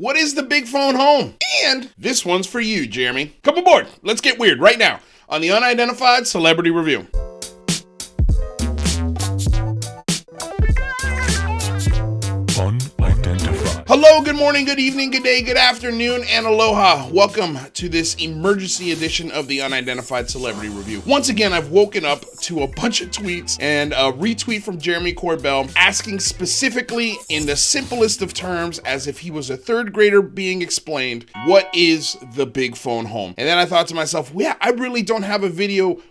What is the big phone home? And this one's for you, Jeremy. Come aboard. Let's get weird right now on the Unidentified Celebrity Review. Unidentified. Hello, good morning, good evening, good day, good afternoon, and aloha. Welcome to this emergency edition of the Unidentified Celebrity Review. Once again, I've woken up to a bunch of tweets and a retweet from Jeremy Corell asking specifically in the simplest of terms, as if he was a third grader being explained, what is the big phone home? And then I thought to myself, yeah, I really don't have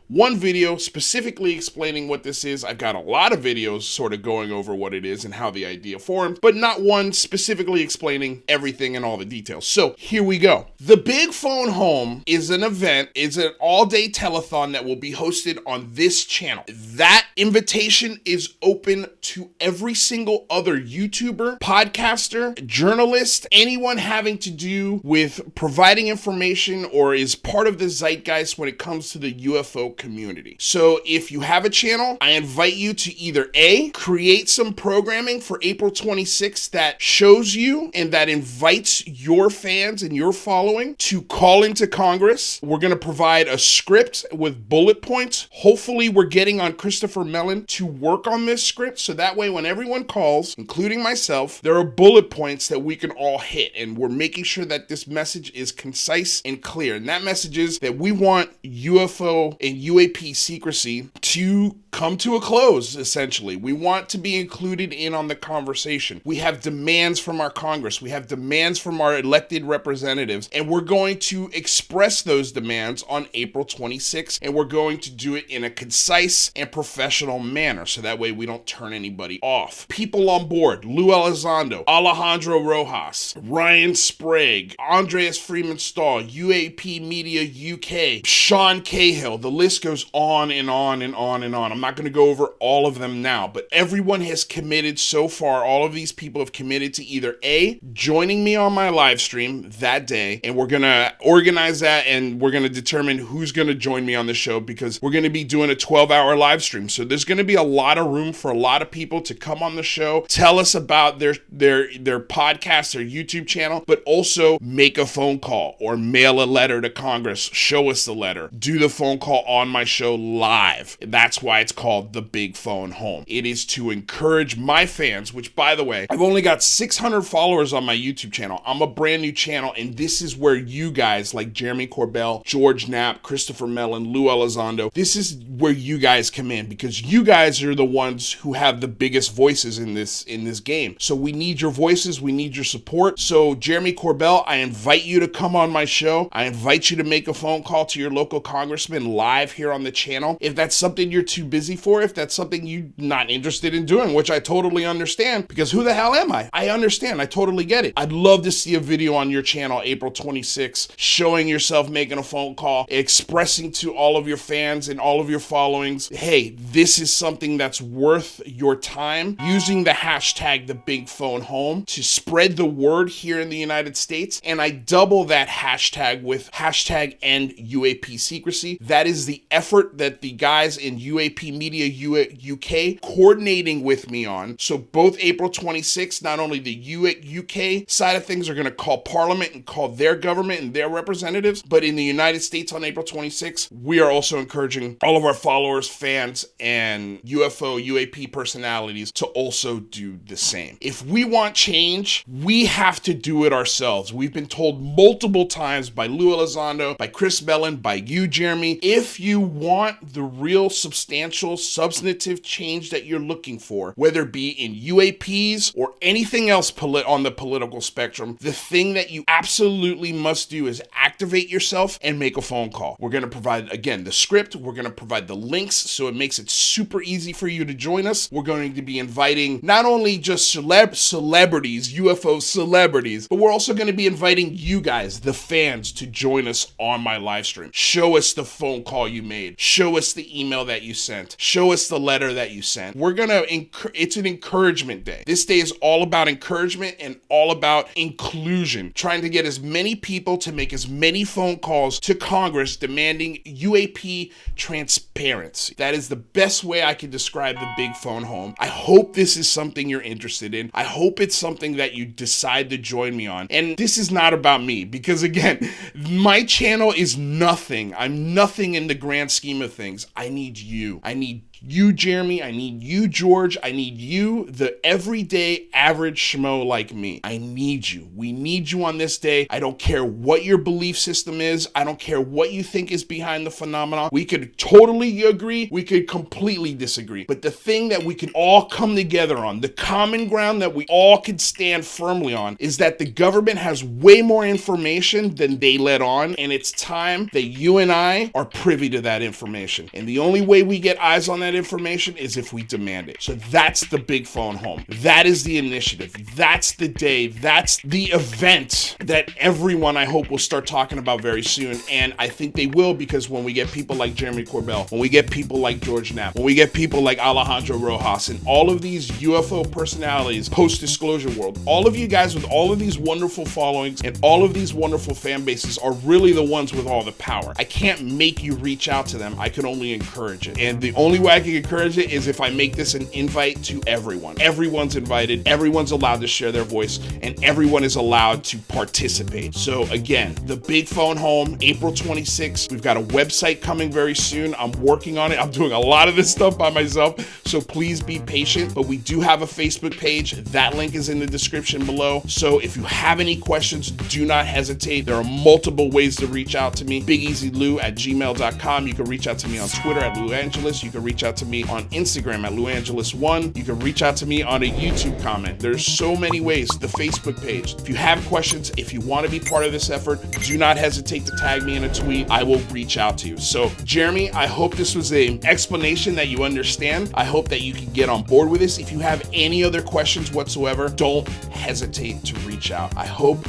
one video specifically explaining what this is. I've got a lot of videos sort of going over what it is and how the idea formed, but not one specifically explaining everything and all the details. So here we go. The Big Phone Home is an event, is an all-day telethon that will be hosted on this channel. That invitation is open to every single other YouTuber, podcaster, journalist, anyone having to do with providing information or is part of the zeitgeist when it comes to the UFO community. So if you have a channel, I invite you to either A, create some programming for April 26th that shows you and that invites your fans and your following to call into Congress. We're going to provide a script with bullet points. Hopefully we're getting on Christopher Mellon to work on this script so that way when everyone calls, including myself, there are bullet points that we can all hit, and we're making sure that this message is concise and clear. And that message is that we want UFO and UAP secrecy to come to a close, essentially. We want to be included in on the conversation. We have demands from our Congress. We have demands from our elected representatives, and we're going to express those demands on April 26th, and we're going to do it in a concise and professional manner, so that way we don't turn anybody off. People on board: Lou Elizondo, Alejandro Rojas, Ryan Sprague, Andreas Freeman Stahl, UAP Media UK, Sean Cahill. The list goes on and on and on and on. I'm not going to go over all of them now, but everyone has committed so far. All of these people have committed to either A, joining me on my live stream that day, and we're going to organize that and we're going to determine who's going to join me on the show, because we're going to be doing a 12-hour live stream. So there's going to be a lot of room for a lot of people to come on the show, tell us about their podcast, their YouTube channel, but also make a phone call or mail a letter to Congress, show us the letter, do the phone call on my show live. That's why it's called the Big Phone Home. It is to encourage my fans, which, by the way, I've only got 600 followers on my YouTube channel. I'm a brand new channel, and this is where you guys like Jeremy Corell, George Knapp, Christopher Mellon, Lou Elizondo, this is where you guys come in, because you guys are the ones who have the biggest voices in this game. So we need your voices, we need your support. So Jeremy Corell, I invite you to come on my show. I invite you to make a phone call to your local congressman live here on the channel. If that's something you're too busy for, if that's something you're not interested in doing, which I totally understand, because who the hell am I? I understand. I totally get it. I'd love to see a video on your channel April 26th showing yourself making a phone call, expressing to all of your fans and all of your followings, hey, this is something that's worth your time, using the hashtag the Big Phone Home to spread the word here in the United States. And I double that hashtag with hashtag end UAP secrecy. That is the effort that the guys in UAP Media UK coordinating with me on. So both April 26th, not only the UK side of things are going to call Parliament and call their government and their representatives, but in the United States on April 26th, we are also encouraging all of our followers, fans, and UFO, UAP personalities to also do the same. If we want change, we have to do it ourselves. We've been told multiple times by Lou Elizondo, by Chris Mellon, by you, Jeremy, if you want the real substantial, substantive change that you're looking for, whether it be in UAPs or anything else on the political spectrum, the thing that you absolutely must do is activate yourself and make a phone call. We're going to provide, again, the script. We're going to provide the links so it makes it super easy for you to join us. We're going to be inviting not only just celebrities, UFO celebrities, but we're also going to be inviting you guys, the fans, to join us on my live stream. Show us the phone call you made. Show us the email that you sent. sent. Show us the letter that you sent. It's an encouragement day. This day is all about encouragement and all about inclusion, trying to get as many people to make as many phone calls to Congress demanding UAP transparency. That is the best way I can describe the big phone home. I hope this is something you're interested in. I hope it's something that you decide to join me on. And this is not about me, because again, my channel is nothing. I'm nothing in the grand scheme of things. I need you. I need you, Jeremy. I need you, George. I need you, the everyday average schmo like me. I need you. We need you on this day. I don't care what your belief system is. I don't care what you think is behind the phenomenon. We could totally agree. We could completely disagree. But the thing that we can all come together on, the common ground that we all can stand firmly on, is that the government has way more information than they let on. And it's time that you and I are privy to that information. And the only way we get eyes on that information is if we demand it. So that's the big phone home. That is the initiative. That's the day. That's the event that everyone, I hope, will start talking about very soon. And I think they will, because when we get people like Jeremy Corell, when we get people like George Knapp, when we get people like Alejandro Rojas, and all of these UFO personalities, post-disclosure world, all of you guys with all of these wonderful followings and all of these wonderful fan bases are really the ones with all the power. I can't make you reach out to them. I can only encourage it. And the only way I can encourage it is if I make this an invite to everyone. Everyone's invited, everyone's allowed to share their voice, and everyone is allowed to participate. So again, the big phone home, April 26th. We've got a website coming very soon. I'm working on it. I'm doing a lot of this stuff by myself, so please be patient. But we do have a Facebook page. That link is in the description below. So if you have any questions, do not hesitate. There are multiple ways to reach out to me. BigEasyLou@gmail.com. You can reach out to me on Twitter @LouAngelis. You can reach out to me on Instagram @LouAngelis1. You can reach out to me on a YouTube comment. There's so many ways. The Facebook page. If you have questions, if you want to be part of this effort, do not hesitate to tag me in a tweet. I will reach out to you. So, Jeremy, I hope this was an explanation that you understand. I hope that you can get on board with this. If you have any other questions whatsoever, don't hesitate to reach out. I hope,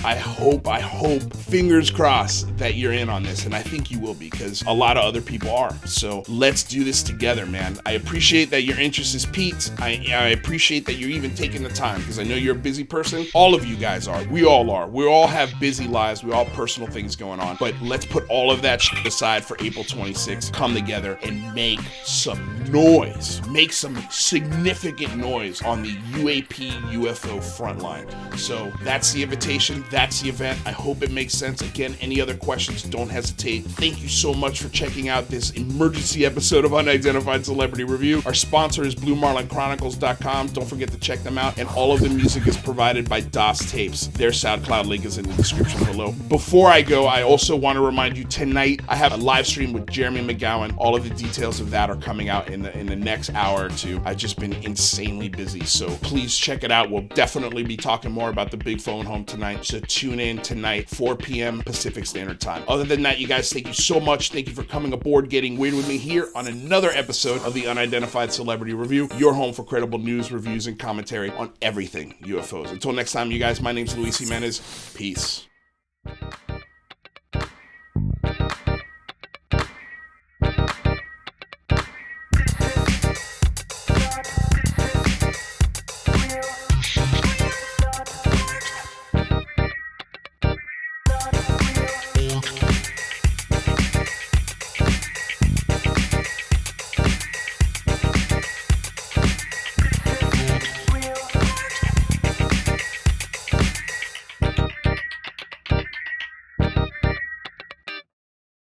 fingers crossed, that you're in on this. And I think you will be, because a lot of other people are. So let's do this together, man. I appreciate that your interest is piqued. I appreciate that you're even taking the time, because I know you're a busy person. All of you guys are. We all are. We all have busy lives. We all have personal things going on. But let's put all of that shit aside for April 26th. Come together and make some noise. Make some significant noise on the UAP UFO frontline. So that's the invitation. That's the event. I hope it makes sense. Again, any other questions, don't hesitate. Thank you so much for checking out this emergency episode of Unidentified Celebrity Review. Our sponsor is BlueMarlinChronicles.com. Don't forget to check them out. And all of the music is provided by DOS Tapes. Their SoundCloud link is in the description below. Before I go, I also want to remind you, tonight I have a live stream with Jeremy McGowan. All of the details of that are coming out in the next hour or two. I've just been insanely busy, so please check it out. We'll definitely be talking more about the big phone home tonight, so tune in tonight, 4 p.m. Pacific Standard Time. Other than that, you guys, thank you so much. Thank you for coming aboard, getting weird with me here on another episode of the Unidentified Celebrity Review, your home for credible news, reviews, and commentary on everything UFOs. Until next time, you guys, my name's Luis Jimenez. Peace.